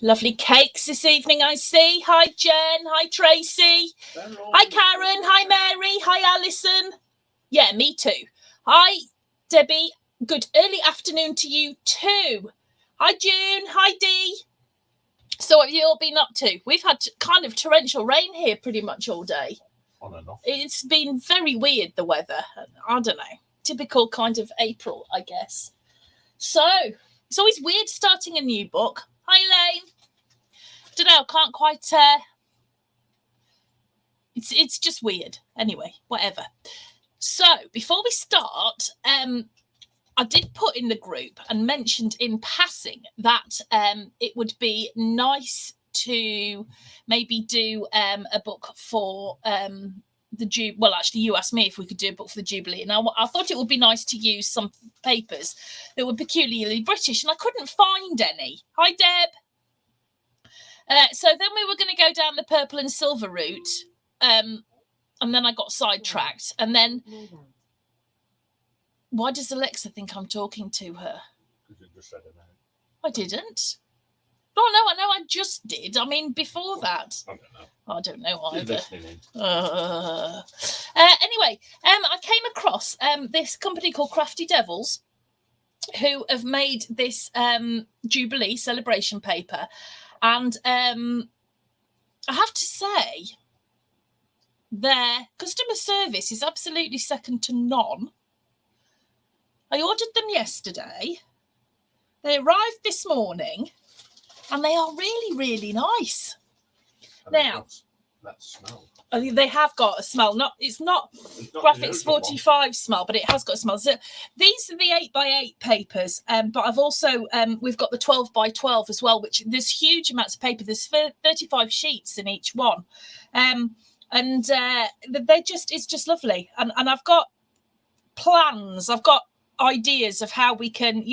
Lovely cakes this evening, I see. Hi, Jen. Hi, Tracy. Hi, Karen. Hi, Mary. Hi, Alison. Yeah, me too. Hi, Debbie. Good early afternoon to you too. Hi, June. Hi, Dee. So what have you all been up to? We've had kind of torrential rain here pretty much all day. On and off. It's been very weird, the weather. I don't know. Typical kind of April, I guess. So it's always weird starting a new book. Hi, Elaine. Don't know. I can't quite. It's just weird. Anyway, whatever. So before we start, I did put in the group and mentioned in passing that it would be nice to maybe do a book for well, actually, you asked me if we could do a book for the Jubilee, and I thought it would be nice to use some papers that were peculiarly British, and I couldn't find any. Hi, Deb. So then we were going to go down the purple and silver route, and then I got sidetracked, and then why does Alexa think I'm talking to her? Because you just said it now. I didn't. Oh, no, I know I just did. I mean, before that. I don't know either. Anyway, I came across this company called Crafty Devils, who have made this Jubilee celebration paper. And I have to say, their customer service is absolutely second to none. I ordered them yesterday. They arrived this morning, and they are really, really nice. And now, that smell. I think they have got a smell. It's not Graphics 45 smell, but it has got a smell. So these are the 8x8 papers, but I've also we've got the 12x12 as well, which there's huge amounts of paper. There's 35 sheets in each one, and it's just lovely. And I've got plans. I've got ideas of how we can,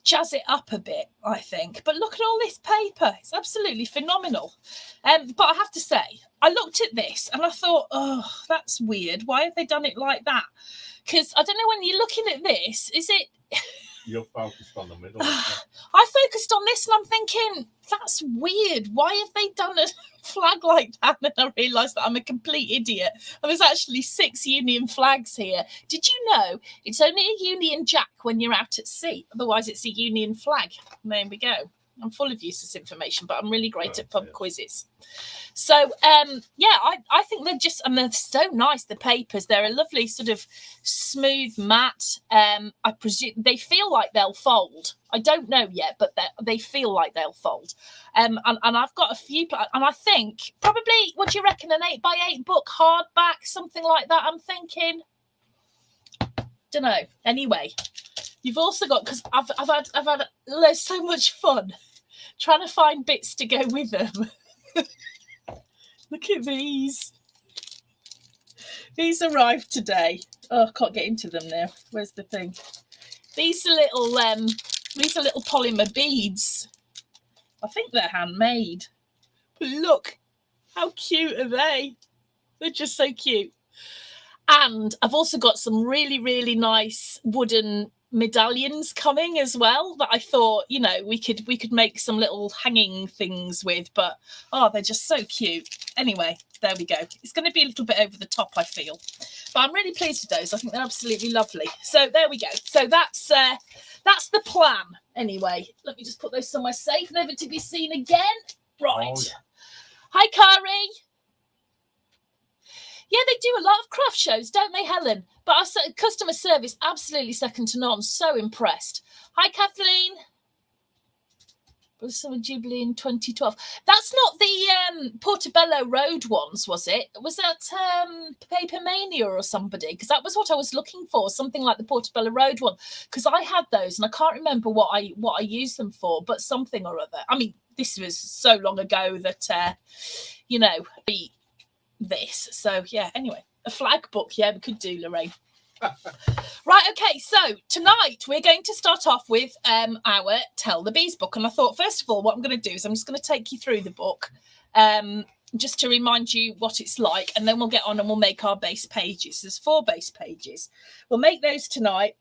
jazz it up a bit, I think. But look at all this paper. It's absolutely phenomenal. But I have to say, I looked at this and I thought, oh, that's weird. Why have they done it like that? Because I don't know, when you're looking at this, is it... You're focused on the middle. I focused on this and I'm thinking, that's weird. Why have they done a flag like that? And I realised that I'm a complete idiot. And there's actually 6 Union flags here. Did you know it's only a Union Jack when you're out at sea? Otherwise, it's a Union flag. There we go. I'm full of useless information, but I'm really great at pub quizzes. So, yeah, I think they're so nice, the papers. They're a lovely sort of smooth matte. I presume they feel like they'll fold. I don't know yet, but they feel like they'll fold. And I've got a few, and I think probably, what do you reckon, an 8x8 book, hardback, something like that, I'm thinking. Don't know. Anyway, you've also got, because I've had so much fun trying to find bits to go with them. Look at these. These arrived today. Oh, I can't get into them now. Where's the thing? These are little polymer beads. I think they're handmade. But look, how cute are they? They're just so cute. And I've also got some really, really nice wooden medallions coming as well that I thought, we could make some little hanging things with, but they're just so cute. Anyway, there we go. It's going to be a little bit over the top, I feel, but I'm really pleased with those. I think they're absolutely lovely. So there we go. So that's the plan. Anyway, let me just put those somewhere safe, never to be seen again. Right. Oh, yeah. Hi, Kari. Yeah, they do a lot of craft shows, don't they, Helen? But our customer service, absolutely second to none. So impressed. Hi, Kathleen. Summer Jubilee in 2012. That's not the Portobello Road ones, was it? Was that Paper Mania or somebody? Because that was what I was looking for, something like the Portobello Road one. Because I had those and I can't remember what I used them for, but something or other. I mean, this was so long ago that this. So yeah, anyway, a flag book, yeah, we could do, Lorraine. Right, okay, so tonight we're going to start off with our Tell the Bees book, and I thought, first of all, what I'm going to do is I'm just going to take you through the book just to remind you what it's like, and then we'll get on and we'll make our base pages. There's 4 base pages. We'll make those tonight,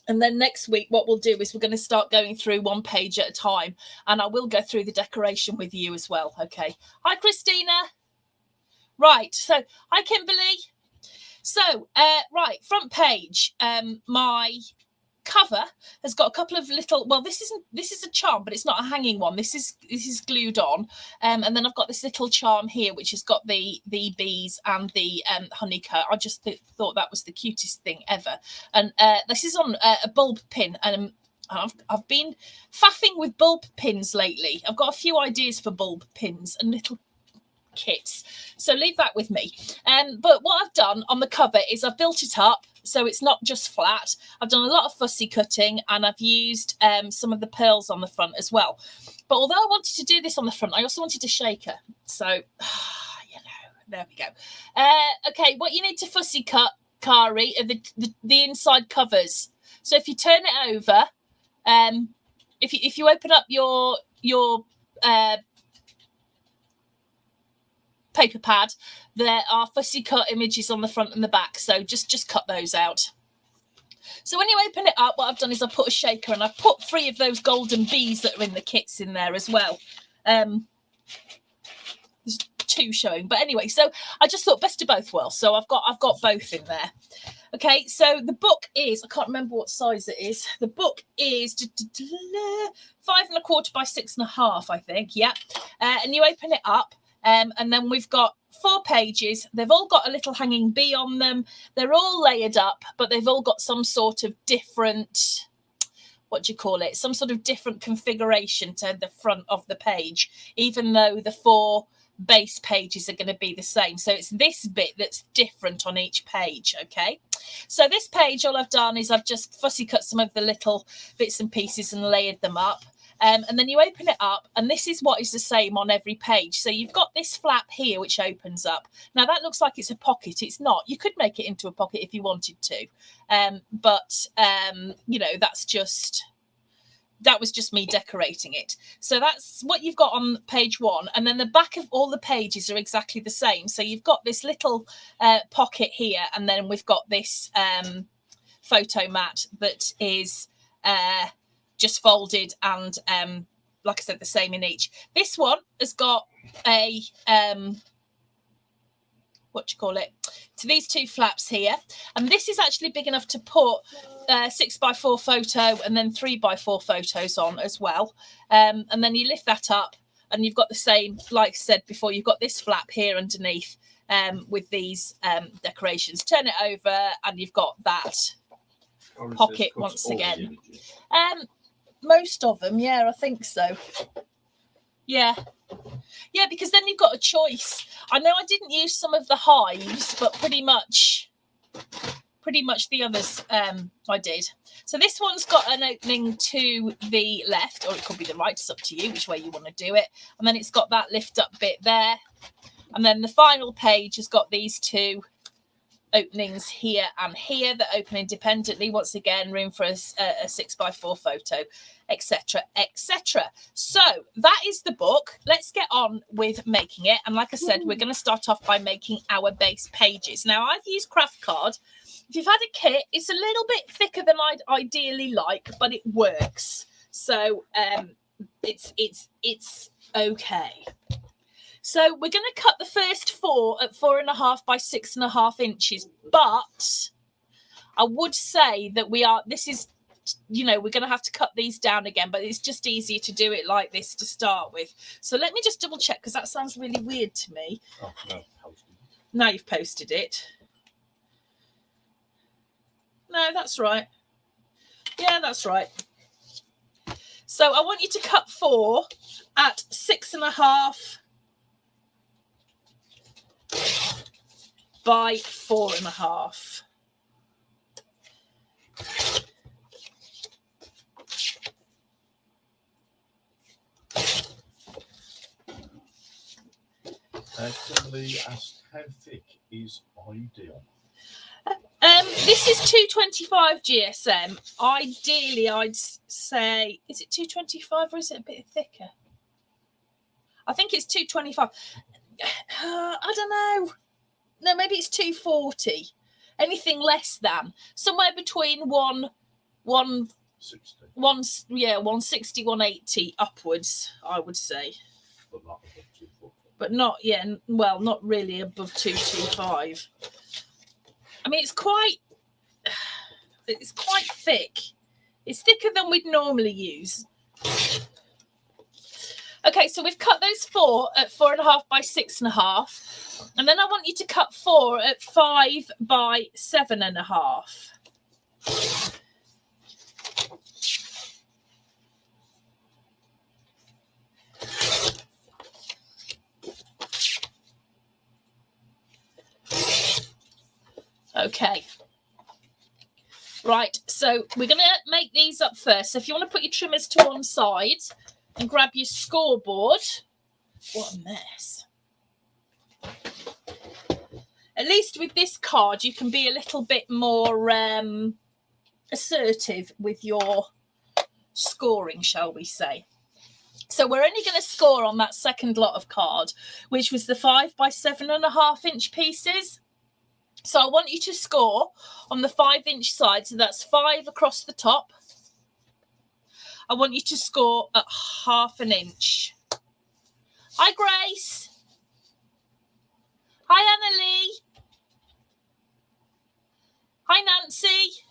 And then next week, what we'll do is we're going to start going through one page at a time. And I will go through the decoration with you as well. Okay. Hi, Christina. Right. So, hi, Kimberly. So, right, front page. My cover has got a couple of little, well, this is a charm, but it's not a hanging one. This is glued on, and then I've got this little charm here which has got the bees and the honeycomb. I just thought that was the cutest thing ever. And this is on a bulb pin, and I've been faffing with bulb pins lately. I've got a few ideas for bulb pins and little kits, so leave that with me. But what I've done on the cover is I've built it up so it's not just flat. I've done a lot of fussy cutting, and I've used some of the pearls on the front as well. But although I wanted to do this on the front, I also wanted a shaker. So there we go. Okay, what you need to fussy cut, Kari, are the inside covers. So if you turn it over, if you open up your paper pad, there are fussy cut images on the front and the back, so just cut those out. So when you open it up, what I've done is I put a shaker, and I've put 3 of those golden bees that are in the kits in there as well. There's 2 showing, but anyway, so I just thought best of both worlds, so I've got both in there. Okay, so the book is, I can't remember what size it is. The book is 5 1/4 by 6 1/2, I think. Yeah, and you open it up. And then we've got 4 pages. They've all got a little hanging bee on them. They're all layered up, but they've all got some sort of different, what do you call it? Some sort of different configuration to the front of the page, even though the 4 base pages are going to be the same. So it's this bit that's different on each page. Okay. So this page, all I've done is I've just fussy cut some of the little bits and pieces and layered them up. And then you open it up, and this is what is the same on every page. So you've got this flap here, which opens up. Now, that looks like it's a pocket. It's not. You could make it into a pocket if you wanted to. But that was just me decorating it. So that's what you've got on page 1. And then the back of all the pages are exactly the same. So you've got this little pocket here, and then we've got this photo mat that is just folded, and like I said, the same in each. This one has got a to these 2 flaps here, and this is actually big enough to put 6x4 photo and then 3x4 photos on as well. And then you lift that up, and you've got the same, like I said before, you've got this flap here underneath with these decorations. Turn it over, and you've got that pocket once again. Most of them, yeah, I think so. Yeah, because then you've got a choice. I know I didn't use some of the hives, but pretty much the others I did. So this one's got an opening to the left, or it could be the right. It's up to you which way you want to do it. And then it's got that lift up bit there, and then the final page has got these 2 openings here and here that open independently. Once again, room for a 6x4 photo, etc, etc. So that is the book. Let's get on with making it. And like I said, we're going to start off by making our base pages. Now, I've used craft card. If you've had a kit, it's a little bit thicker than I'd ideally like, but it works. So it's okay. So we're going to cut the first 4 at 4 1/2 by 6 1/2 inches. But I would say that we're going to have to cut these down again, but it's just easier to do it like this to start with. So let me just double check, because that sounds really weird to me. Oh, no, now you've posted it. No, that's right. Yeah, that's right. So I want you to cut 4 at 6 1/2 by 4 1/2. Kimberly asked how thick is ideal. This is 225 GSM. Ideally, I'd say, is it 225 or is it a bit thicker? I think it's 225. I don't know. No, maybe it's 240. Anything less than. Somewhere between 1 60. 160, 180 upwards, I would say. But not above 240. But not, well, not really above 225. I mean, it's quite thick. It's thicker than we'd normally use. Okay, so we've cut those 4 at 4.5 by 6.5. And then I want you to cut 4 at 5 by 7.5. Okay. Right, so we're going to make these up first. So if you want to put your trimmers to one side and grab your scoreboard. What a mess. At least with this card, you can be a little bit more assertive with your scoring, shall we say. So we're only going to score on that second lot of card, which was the 5 by 7.5 inch pieces. So I want you to score on the 5 inch side. So that's 5 across the top. I want you to score at 1/2 inch. Hi, Grace. Hi, Annalie. Hi, Nancy.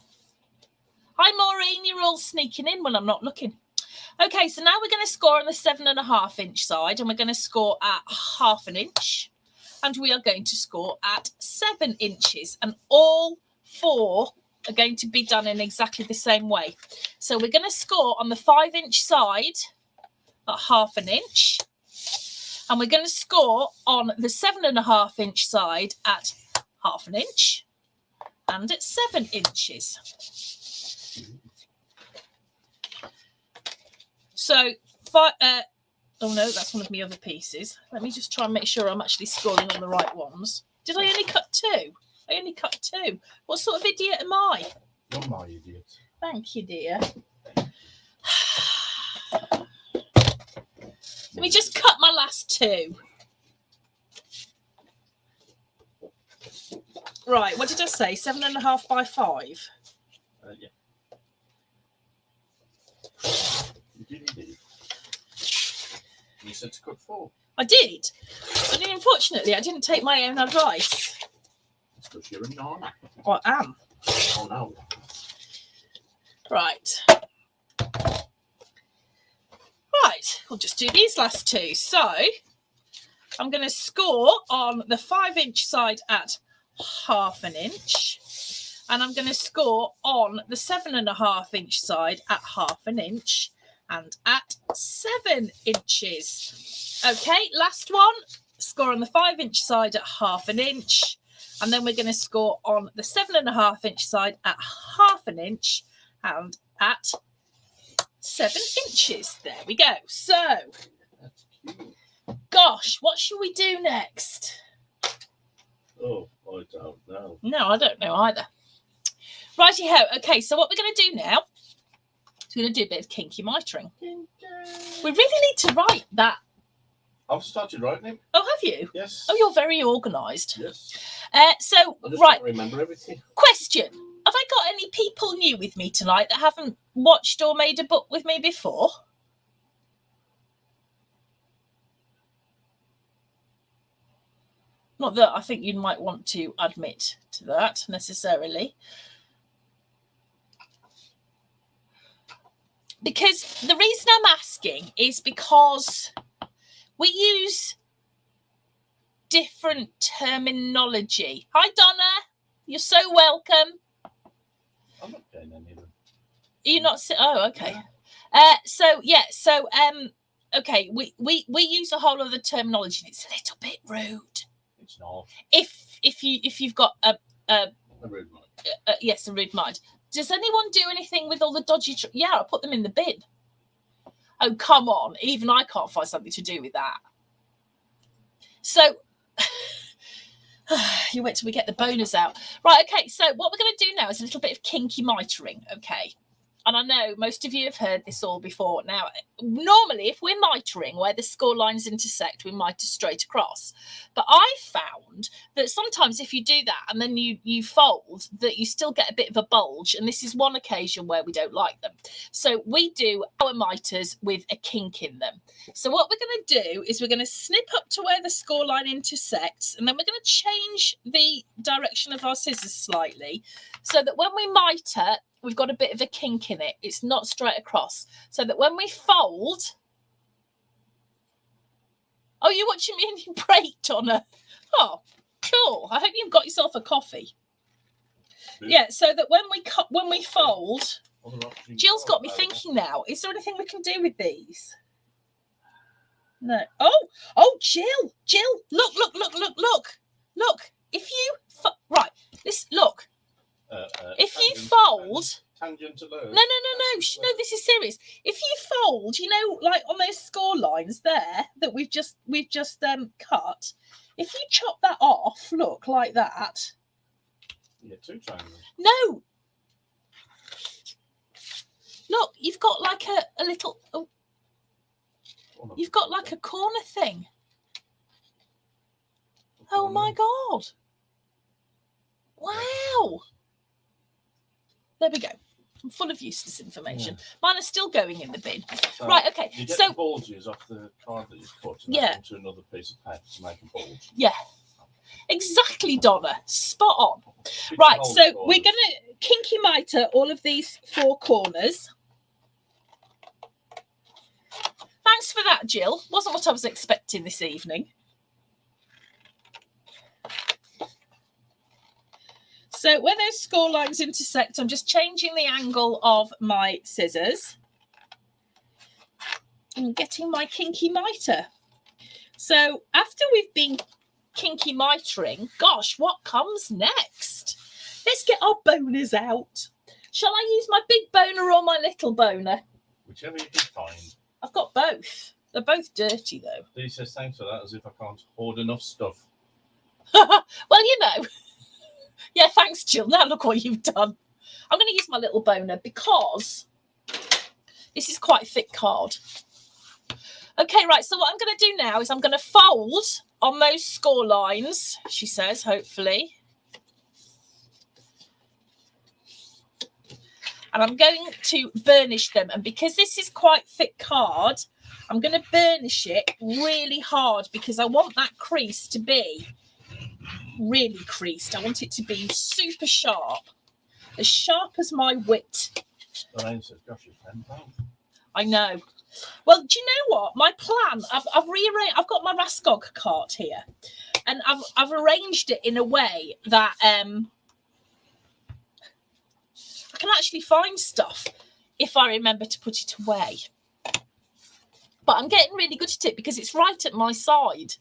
Hi, Maureen. You're all sneaking in when I'm not looking. Okay, so now we're going to score on the 7.5 inch side, and we're going to score at 1/2 inch. And we are going to score at 7 inches. And all 4 are going to be done in exactly the same way. So we're going to score on the 5 inch side at 1/2 inch. And we're going to score on the 7.5 inch side at 1/2 inch. And at 7 inches. So, oh no, that's one of my other pieces. Let me just try and make sure I'm actually scoring on the right ones. Did I only cut 2? I only cut 2. What sort of idiot am I? You're my idiot. Thank you, dear. Let me just cut my last 2. Right, what did I say? 7.5 by 5? Yeah. You did indeed. You said to cut 4. I did. But unfortunately, I didn't take my own advice. It's because you're a nana. I am. Oh, no. Right. Right, we'll just do these last 2. So I'm going to score on the 5 inch side at 1/2 inch. And I'm going to score on the 7.5 inch side at 1/2 inch and at 7 inches. Okay, last one. Score on the 5 inch side at 1/2 inch. And then we're going to score on the 7.5 inch side at 1/2 inch and at 7 inches. There we go. So, That's cute. gosh, what should we do next? Oh, I don't know. No, I don't know either. Righty-ho. Okay, so what we're going to do now is we're going to do a bit of kinky mitering. We really need to write that. I've started writing it. Oh, have you? Yes. Oh, you're very organised. Yes. So, I just right, don't remember everything. question. Have I got any people new with me tonight that haven't watched or made a book with me before? Not that I think you might want to admit to that necessarily. Because the reason I'm asking is because we use different terminology. Hi, Donna. You're so welcome. I'm not getting any of them. You're not. Oh, okay. Okay. We use a whole other terminology. And it's a little bit rude. It's not. If you've got a rude mind. Yes, a rude mind. Does anyone do anything with all the dodgy? Yeah, I put them in the bin. Oh, come on. Even I can't find something to do with that. So, you wait till we get the bonus out. Right, okay. So what we're going to do now is a little bit of kinky mitering, okay? And I know most of you have heard this all before. Now, normally, if we're mitering where the score lines intersect, we miter straight across. But I found that sometimes if you do that and then you fold, that you still get a bit of a bulge. And this is one occasion where we don't like them. So we do our miters with a kink in them. So what we're going to do is we're going to snip up to where the score line intersects, and then we're going to change the direction of our scissors slightly so that when we miter, we've got a bit of a kink in it. It's not straight across. So that when we fold... Oh, you're watching me and you break, Donna. Oh, cool. I hope you've got yourself a coffee. Yeah, so that when we fold... Jill's got me thinking now. Is there anything we can do with these? No. Oh, Jill, look. If you... Right, look. If you fold... Tangent to No, this is serious. If you fold, you know, like on those score lines there that we've just cut, if you chop that off, look, like that. Yeah, 2 triangles. No. Look, you've got like a little... Oh, you've got like a corner thing. Oh, my God. Wow. There we go. I'm full of useless information. Yeah. Mine are still going in the bin. So right, okay. You get the bulges off the card that you've cut and into another piece of paper to make a bulge. Yeah. Exactly, Donna. Spot on. Right, so we're going to kinky miter all of these 4 corners. Thanks for that, Jill. Wasn't what I was expecting this evening. So where those score lines intersect, I'm just changing the angle of my scissors and getting my kinky miter. So after we've been kinky mitering, gosh, what comes next? Let's get our boners out. Shall I use my big boner or my little boner? Whichever you can find. I've got both. They're both dirty, though. Dee says thanks for that, as if I can't hoard enough stuff. Well, you know. Yeah, thanks, Jill. Now look what you've done. I'm going to use my little boner because this is quite a thick card. Okay, right. So what I'm going to do now is I'm going to fold on those score lines, she says, hopefully. And I'm going to burnish them. And because this is quite thick card, I'm going to burnish it really hard because I want that crease to be really creased. I want it to be super sharp as my wit. Lorraine says, gosh, it's £10. I know. Well, do you know what? My plan, I've rearranged. I've got my Raskog cart here, and I've arranged it in a way that I can actually find stuff if I remember to put it away. But I'm getting really good at it because it's right at my side.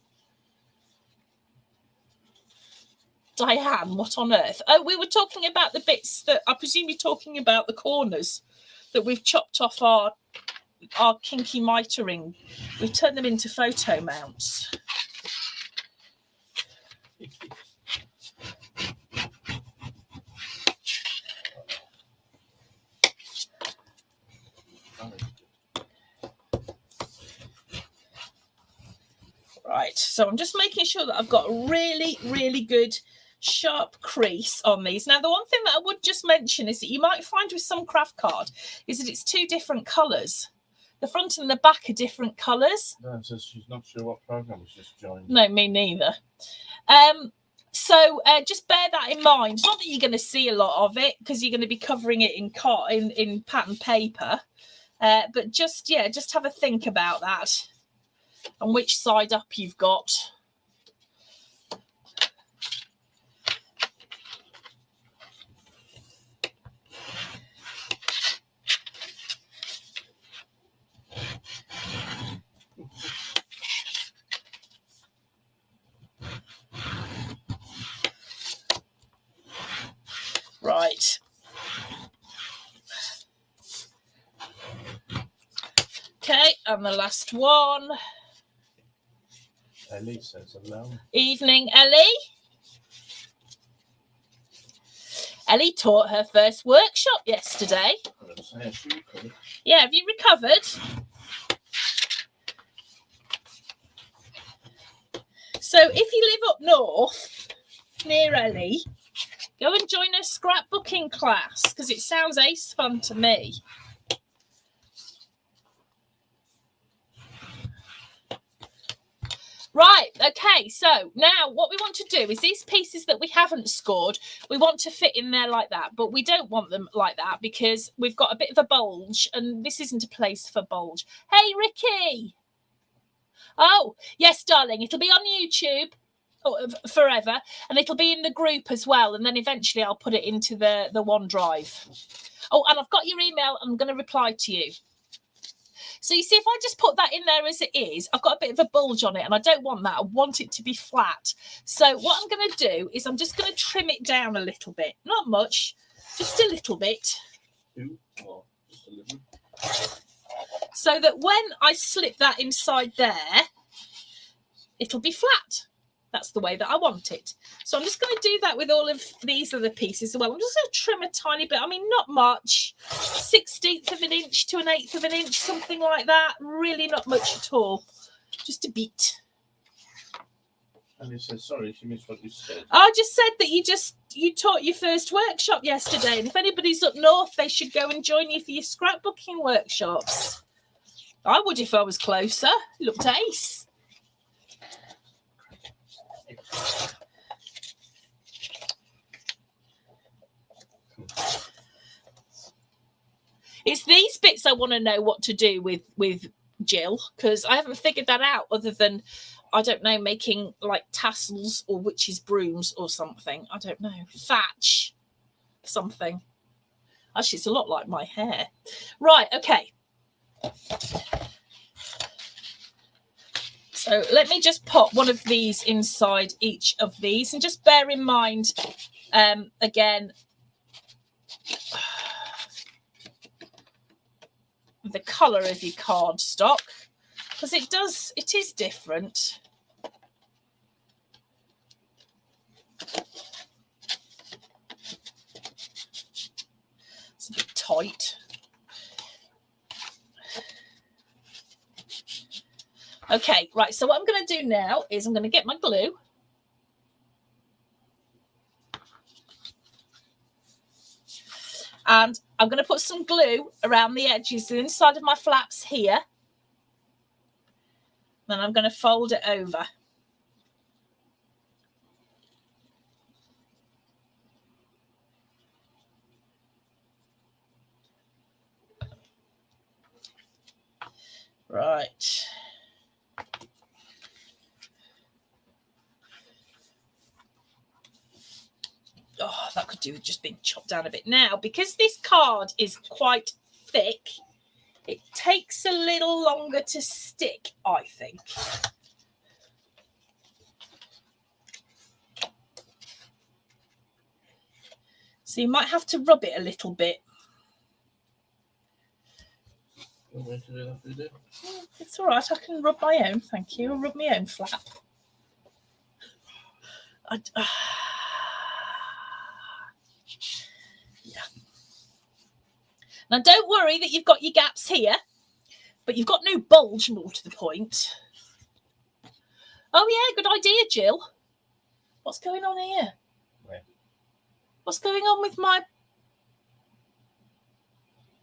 Diane, what on earth? Oh, we were talking about the bits that I presume you're talking about the corners that we've chopped off our kinky mitering. We've turned them into photo mounts. Right, so I'm just making sure that I've got a really, really good sharp crease on these. Now, the one thing that I would just mention is that you might find with some craft card is that it's 2 different colours. The front and the back are different colours. No, says she's not sure what program she's just joined. No, me neither. So just bear that in mind. Not that you're going to see a lot of it because you're going to be covering it in pattern paper. But just have a think about that and which side up you've got. Right. Okay, and the last one. Ellie says hello. Evening, Ellie. Ellie taught her first workshop yesterday. Yeah, have you recovered? So if you live up north near Ellie, go and join her scrapbooking class because it sounds ace fun to me. Right, okay, so now what we want to do is these pieces that we haven't scored, we want to fit in there like that, but we don't want them like that because we've got a bit of a bulge and this isn't a place for bulge. Hey, Ricky! Oh, yes, darling, it'll be on YouTube forever and it'll be in the group as well, and then eventually I'll put it into the OneDrive. Oh, and I've got your email. I'm going to reply to you. So you see, if I just put that in there as it is, I've got a bit of a bulge on it and I don't want that. I want it to be flat. So what I'm going to do is I'm just going to trim it down a little bit. Not much, just a little bit. Just a little. So that when I slip that inside there, it'll be flat. That's the way that I want it. So I'm just going to do that with all of these other pieces as well. I'm just going to trim a tiny bit. I mean, not much. 1/16 of an inch to 1/8 of an inch, something like that. Really not much at all. Just a bit. And he says, sorry, she missed what you said. I just said that you taught your first workshop yesterday. And if anybody's up north, they should go and join you for your scrapbooking workshops. I would if I was closer. Looked ace. It's these bits I want to know what to do with Jill, because I haven't figured that out other than, I don't know, making like tassels or witches' brooms or something. I don't know. Thatch something. Actually, it's a lot like my hair. Right, okay. So let me just put one of these inside each of these, and just bear in mind, again, the colour of your cardstock, because it is different. It's a bit tight. Okay, right, so what I'm going to do now is I'm going to get my glue. And I'm going to put some glue around the edges, the inside of my flaps here. Then I'm going to fold it over. Right. Oh, that could do with just being chopped down a bit. Now, because this card is quite thick, it takes a little longer to stick, I think. So you might have to rub it a little bit. You want me to do that for you? It's all right. I can rub my own. Thank you. I'll rub my own flap. Yeah. Now, don't worry that you've got your gaps here, but you've got no bulge, more to the point. Oh, yeah, good idea, Jill. What's going on here? Where? What's going on with my...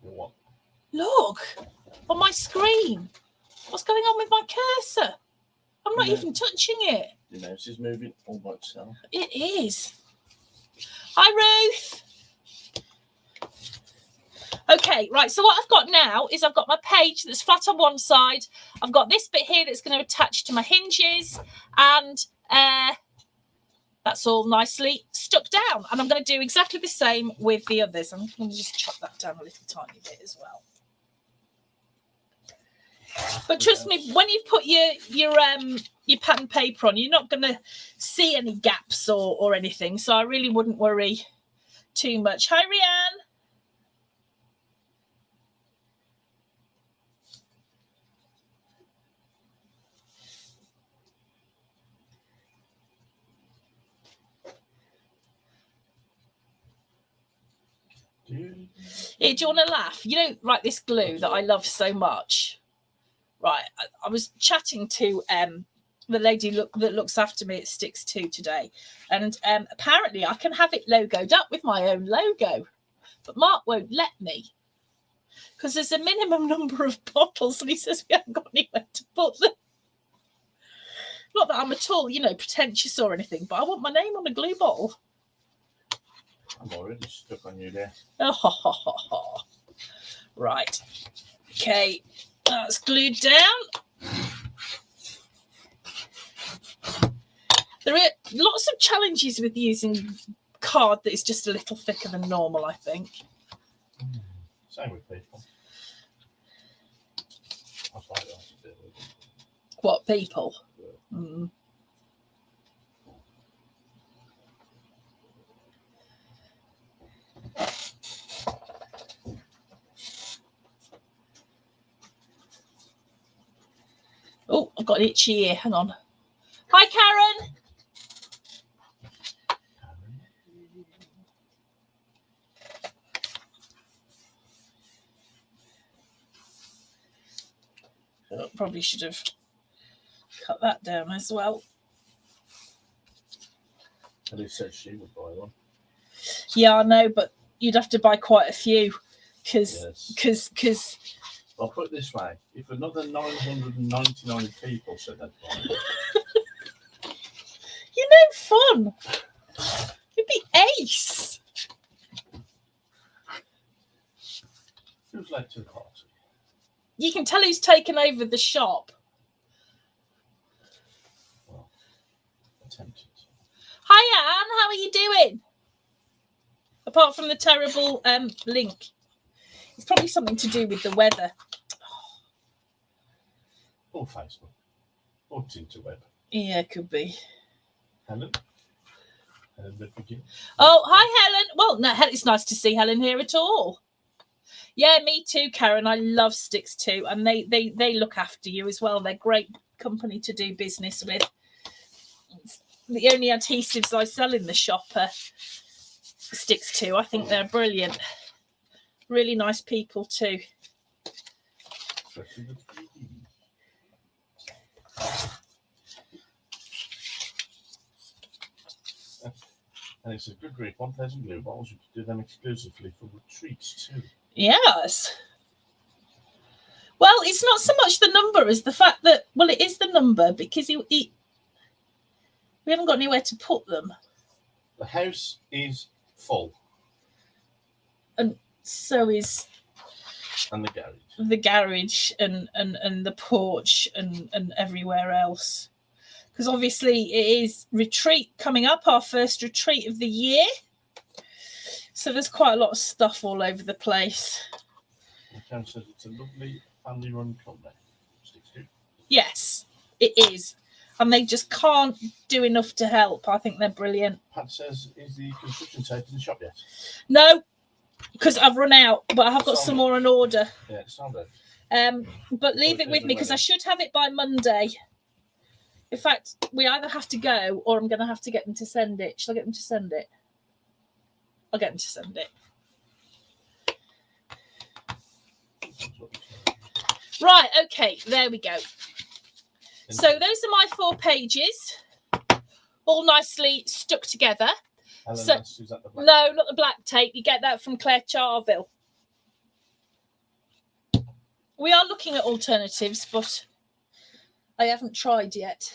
What? Look, on my screen. What's going on with my cursor? I'm not even touching it. You know, she's moving all by itself. It is. Hi, Ruth. Okay, right, so what I've got now is I've got my page that's flat on one side. I've got this bit here that's going to attach to my hinges, and that's all nicely stuck down. And I'm going to do exactly the same with the others. I'm going to just chop that down a little tiny bit as well. But trust me, when you put your pattern paper on, you're not going to see any gaps or anything. So I really wouldn't worry too much. Hi, Rianne. Here, do you want to laugh? You know, right, this glue that I love so much. Right, I was chatting to the lady that looks after me at Sticks 2 today, and apparently I can have it logoed up with my own logo, but Mark won't let me because there's a minimum number of bottles, and he says we haven't got anywhere to put them. Not that I'm at all, you know, pretentious or anything, but I want my name on a glue bottle. I'm already stuck on you there. Oh, ha, ha, ha, ha. Right. Okay, that's glued down. There are lots of challenges with using card that is just a little thicker than normal, I think. Same with people. I find that a bit weird. What, people? Yeah. Mm. Oh, I've got an itchy ear. Hang on. Hi, Karen. Oh, probably should have cut that down as well. At least said she would buy one. Yeah, I know, but you'd have to buy quite a few because I'll put it this way: if another 999 people said they'd buy it, you're no fun. You'd be ace. who's late to the party? You can tell who's taken over the shop. Well, attempted. Hi, Anne. How are you doing? Apart from the terrible link, it's probably something to do with the weather. Or Facebook. Or Tinterweb. Yeah, could be. Helen? Helen would begin. Oh, hi, Helen. Well, no, it's nice to see Helen here at all. Yeah, me too, Karen. I love Sticks 2, and they look after you as well. They're great company to do business with. It's the only adhesives I sell in the shop are Sticks 2. I think they're brilliant. Really nice people too. Especially the 3D. And it's a good group. 1,000 glue bottles. You can do them exclusively for retreats too. Yes. Well, it's not so much the number as the fact that, well, it is the number because we haven't got anywhere to put them. The house is full. And so is And the garage. the garage and the porch and everywhere else. Because obviously it is retreat coming up, our first retreat of the year. So there's quite a lot of stuff all over the place. The Karen says it's a lovely family-run company. Sticks 2. Yes, it is. And they just can't do enough to help. I think they're brilliant. Pat says, is the construction tape in the shop yet? No, because I've run out, but I have got some more on order. Yeah, it's not there. But leave it with me because I should have it by Monday. In fact, we either have to go or I'm going to have to get them to send it. Shall I get them to send it? I'll get them to send it. Right, okay, there we go. So those are my 4 pages, all nicely stuck together. Helen, So, is that the black? No, not the black tape. You get that from Claire Charville. We are looking at alternatives, but I haven't tried yet.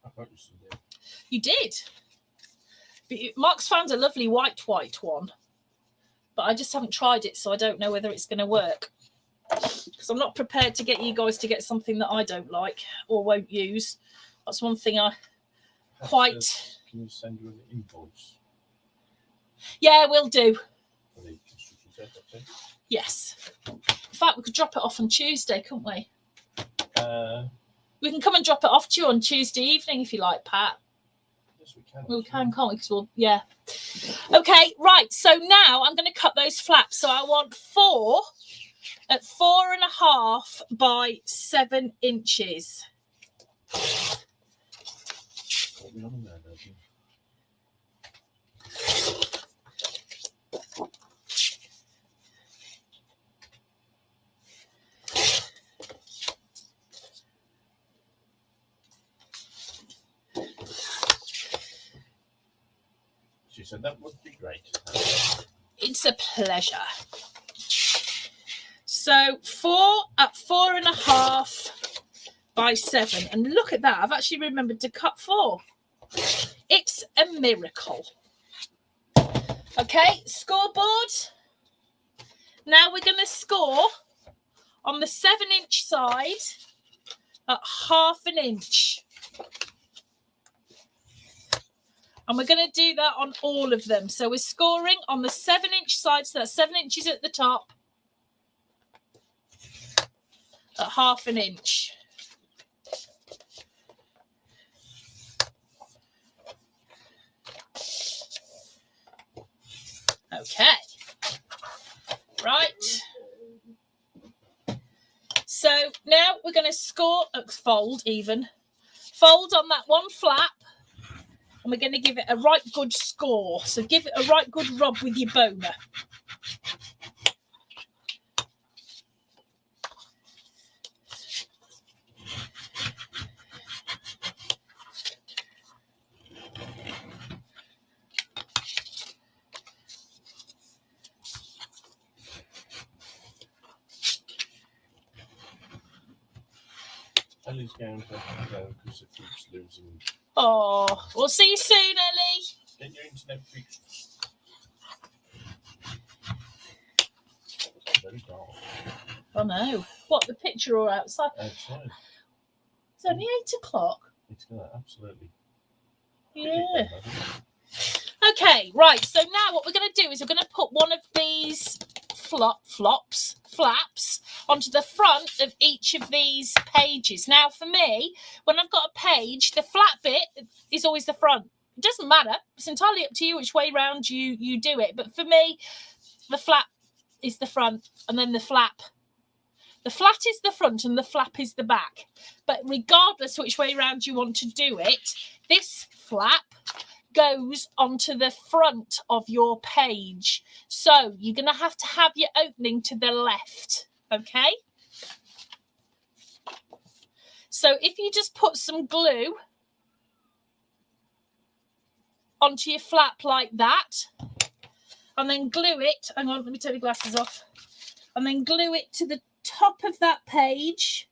I thought you still did. You did. But Mark's found a lovely white one, but I just haven't tried it, so I don't know whether it's going to work. Because I'm not prepared to get you guys to get something that I don't like or won't use. That's one thing I quite... Can you send you an invoice? Yeah, we'll do. For the construction tape, okay? Yes. In fact, we could drop it off on Tuesday, couldn't we? We can come and drop it off to you on Tuesday evening if you like, Pat. Yes, we can. We can, can't we? Because we'll, yeah. Okay, right. So now I'm going to cut those flaps. So I want 4 at 4.5 by 7 inches. Put me on there, don't you? so that would be great. It's a pleasure. So 4 at 4.5 by 7. And look at that. I've actually remembered to cut 4. It's a miracle. Okay, scoreboard. Now we're going to score on the 7-inch side at 1/2 inch. And we're going to do that on all of them. So we're scoring on the 7-inch side, so that's 7 inches at the top, at 1/2 inch. Okay. Right. So now we're going to score, fold on that one flap, and we're going to give it a right good score. So give it a right good rub with your boner. Ellie's going to go because it keeps losing. Oh, we'll see you soon, Ellie. Get your internet fixed. Very dark. Oh no. What, the picture or outside? Outside. It's only 8 o'clock. It's going to absolutely. Yeah. Okay, right. So now what we're going to do is we're going to put one of these flaps onto the front of each of these pages. Now, for me, when I've got a page, the flat bit is always the front. It doesn't matter. It's entirely up to you which way round you do it. But for me, the flap is the front, and then the flat is the front and the flap is the back. But regardless which way round you want to do it, this flap goes onto the front of your page. So you're going to have your opening to the left, okay? So if you just put some glue onto your flap like that, and then glue it, hang on, let me take the glasses off, and then glue it to the top of that page.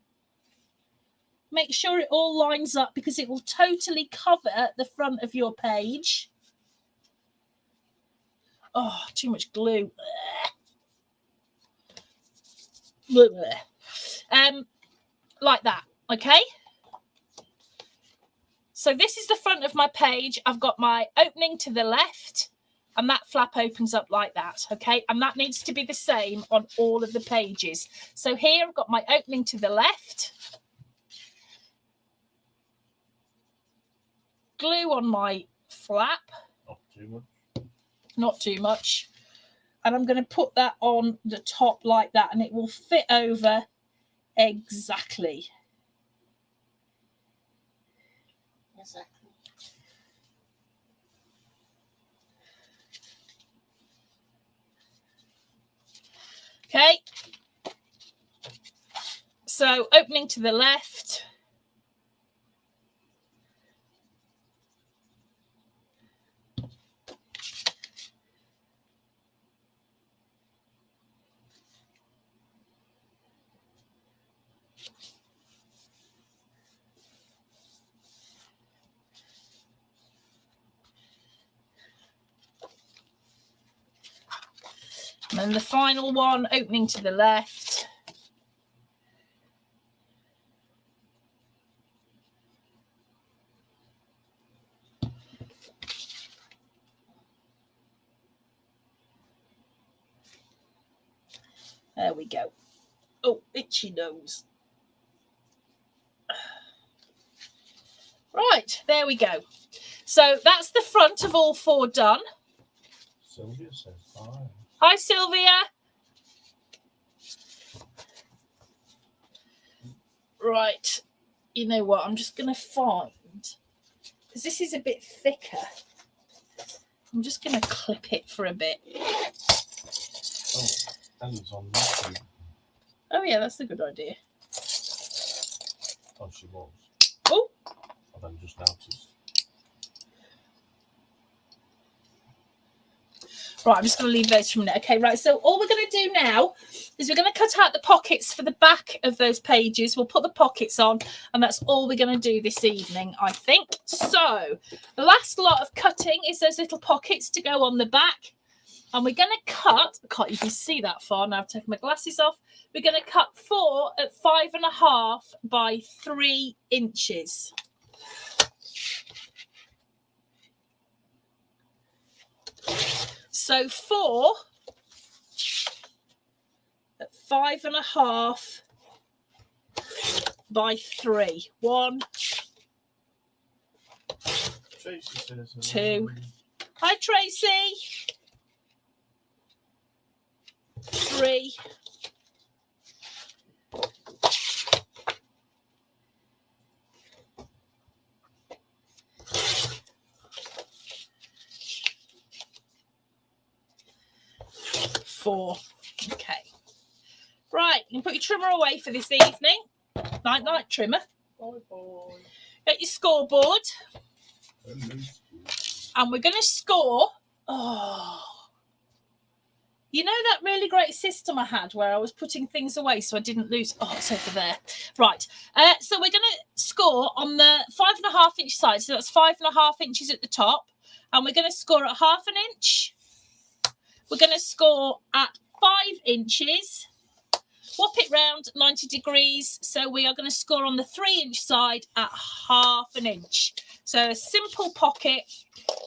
Make sure it all lines up because it will totally cover the front of your page. Oh, too much glue. Like that, okay? So this is the front of my page. I've got my opening to the left, and that flap opens up like that, okay? And that needs to be the same on all of the pages. So here I've got my opening to the left. Glue on my flap. Not too much. Not too much. And I'm going to put that on the top like that, and it will fit over exactly. Exactly. Okay. So opening to the left. And then the final one, opening to the left. There we go. Oh, itchy nose. Right, there we go. So that's the front of all 4 done. Sylvia says hi. Hi, Sylvia. Right, you know what? I'm just going to find, because this is a bit thicker, I'm just going to clip it for a bit. Oh, Ellie's on YouTube. Oh, yeah, that's a good idea. Oh, she was. Oh. I've only just noticed. Right, I'm just going to leave those for a minute. Okay, right. So all we're going to do now is we're going to cut out the pockets for the back of those pages. We'll put the pockets on, and that's all we're going to do this evening, I think. So the last lot of cutting is those little pockets to go on the back. And we're going to cut, I can't even see that far now, I've taken my glasses off. We're going to cut 4 at 5.5 by 3 inches. So 4 at 5.5 by 3. 1, Tracy says, 2. Hi, Tracy. 3. 4. Okay. Right, you can put your trimmer away for this evening. Night, night, trimmer. bye bye. Get your scoreboard. And we're going to score. Oh. You know that really great system I had where I was putting things away so I didn't lose. Oh, it's over there. Right. So we're going to score on the 5.5 inch side. So that's 5.5 inches at the top. And we're going to score at 1/2 inch. We're going to score at 5 inches. Swap it round 90 degrees. So we are going to score on the 3-inch side at 1/2 inch. So a simple pocket.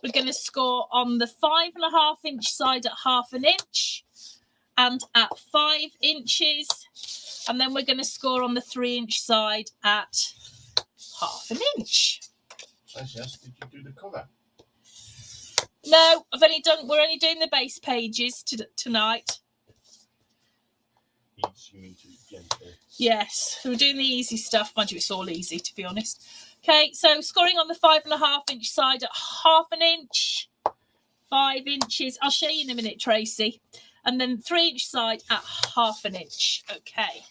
We're going to score on the 5.5 inch side at 1/2 inch and at 5 inches. And then we're going to score on the 3-inch side at 1/2 inch. Yes, did you do the cover? No, we're only doing the base pages tonight. Yes, we're doing the easy stuff. Mind you, it's all easy, to be honest. Okay, so scoring on the 5.5 inch side at 1/2 inch, 5 inches. I'll show you in a minute, Tracy. And then 3-inch side at 1/2 inch. Okay.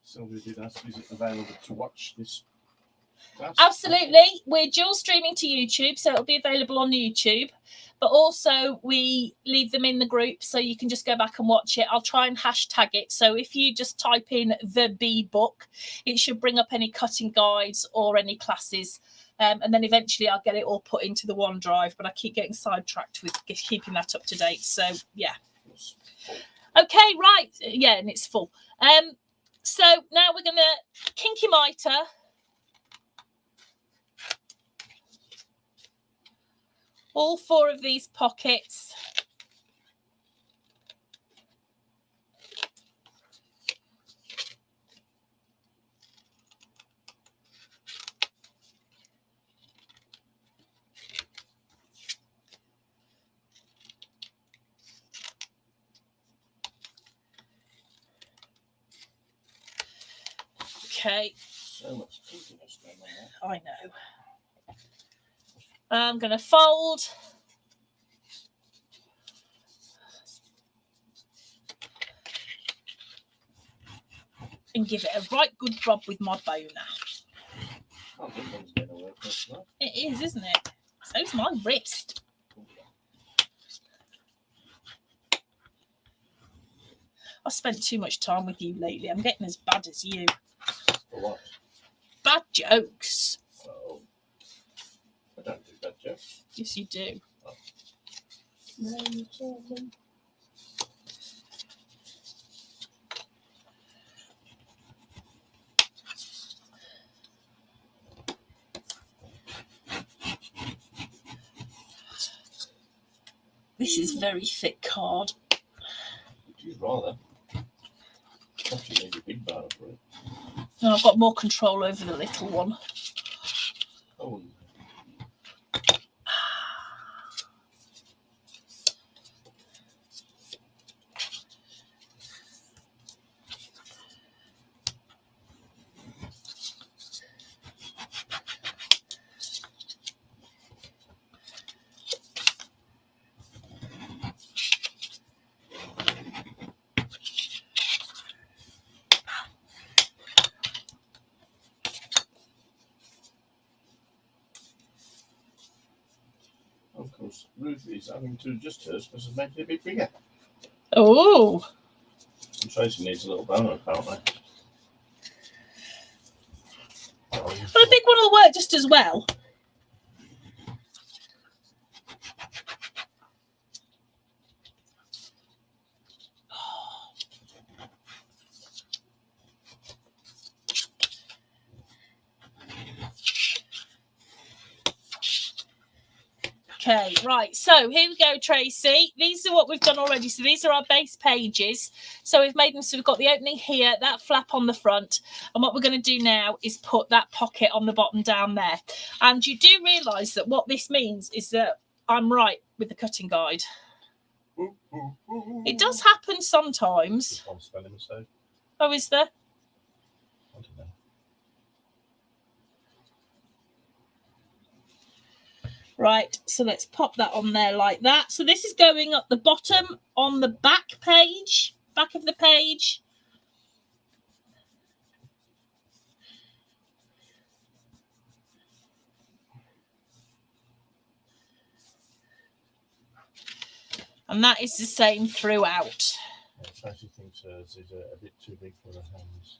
So we did ask, is it available to watch this class? Absolutely. We're dual streaming to YouTube, so it'll be available on YouTube. But also we leave them in the group, so you can just go back and watch it. I'll try and hashtag it. So if you just type in the B book, it should bring up any cutting guides or any classes. And then eventually I'll get it all put into the OneDrive, but I keep getting sidetracked with keeping that up to date. So yeah. Okay, right. Yeah, and it's full. So now we're going to kinky miter. All 4 of these pockets. Okay. So much kinkiness going on there. I know. I'm going to fold. And give it a right good rub with my boner. Oh, this one's going to work, isn't it? It is, isn't it? So's my wrist. I've spent too much time with you lately. I'm getting as bad as you. For what? Bad jokes. Oh. I don't do bad jokes. Yes, you do. Oh. No, you children. This is very thick card. It is rather. Actually, need a big bar for it. No, I've got more control over the little one. Oh. Ruth is having to adjust hers because it's making it a bit bigger. Oh. And Tracy needs a little boner, apparently. But a big one will work just as well. Okay, right, so here we go, Tracy. These are what we've done already. So these are our base pages. So we've made them, so we've got the opening here, that flap on the front. And what we're going to do now is put that pocket on the bottom down there. And you do realise that what this means is that I'm right with the cutting guide. It does happen sometimes. Just one spelling mistake. Oh, is there? I don't know. Right, so let's pop that on there like that. So this is going up the bottom on the back page, back of the page. And that is the same throughout. Yeah, Tracy thinks hers is a bit too big for her hands.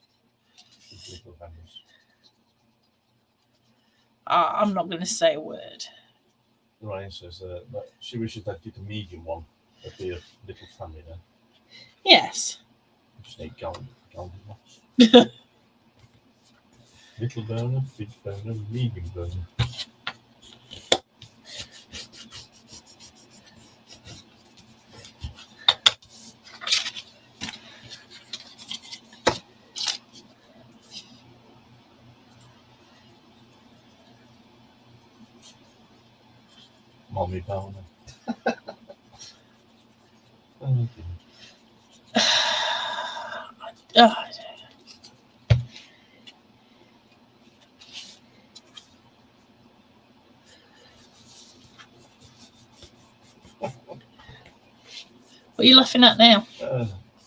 These little hands. I'm not going to say a word. Ryan says that she wishes that did a medium one. That'd be a little family then. Yes. Just need golden ones. Little burner, big burner, medium burner. Mommy boner. Oh, Oh, what are you laughing at now?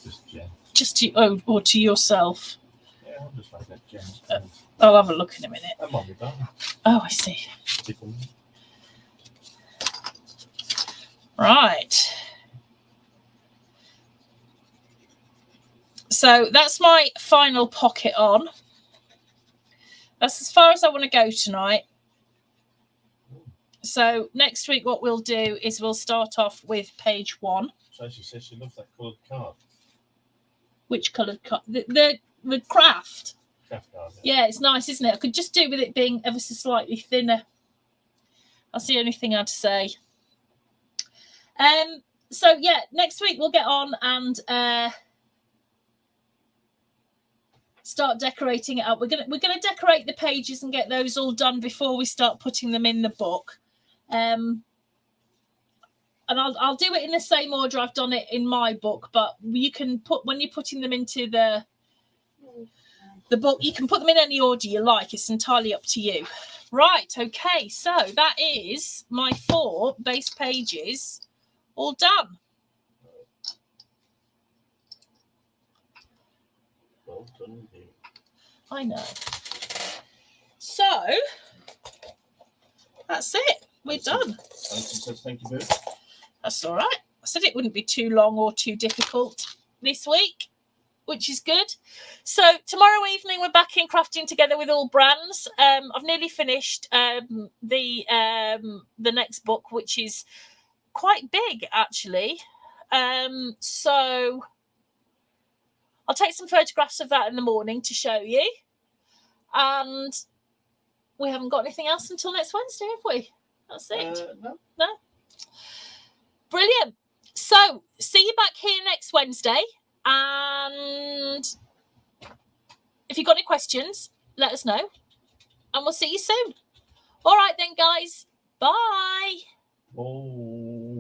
just Jen. Just to or to yourself? Yeah, I'm just laughing at Jen. I'll have a look in a minute. And Mommy boner. Oh, I see. Tickle. Right. So that's my final pocket on. That's as far as I want to go tonight. So next week what we'll do is we'll start off with page 1. So she says she loves that coloured card. Which coloured card? The craft. Craft card. Yeah, it's nice, isn't it? I could just do with it being ever so slightly thinner. That's the only thing I'd say. So yeah, next week we'll get on and start decorating it up. We're gonna decorate the pages and get those all done before we start putting them in the book. And I'll do it in the same order I've done it in my book, but you can put, when you're putting them into the book, you can put them in any order you like. It's entirely up to you. Right, okay, so that is my 4 base pages all done. Well done, indeed. I know. So that's it. We're done. Says thank you, Boo. That's all right. I said it wouldn't be too long or too difficult this week, which is good. So tomorrow evening we're back in crafting together with all brands. I've nearly finished the next book, which is quite big actually. So I'll take some photographs of that in the morning to show you. And we haven't got anything else until next Wednesday, have we? That's it. No. Brilliant. So see you back here next Wednesday. And if you've got any questions, let us know. And we'll see you soon. All right then, guys. Bye. Oh.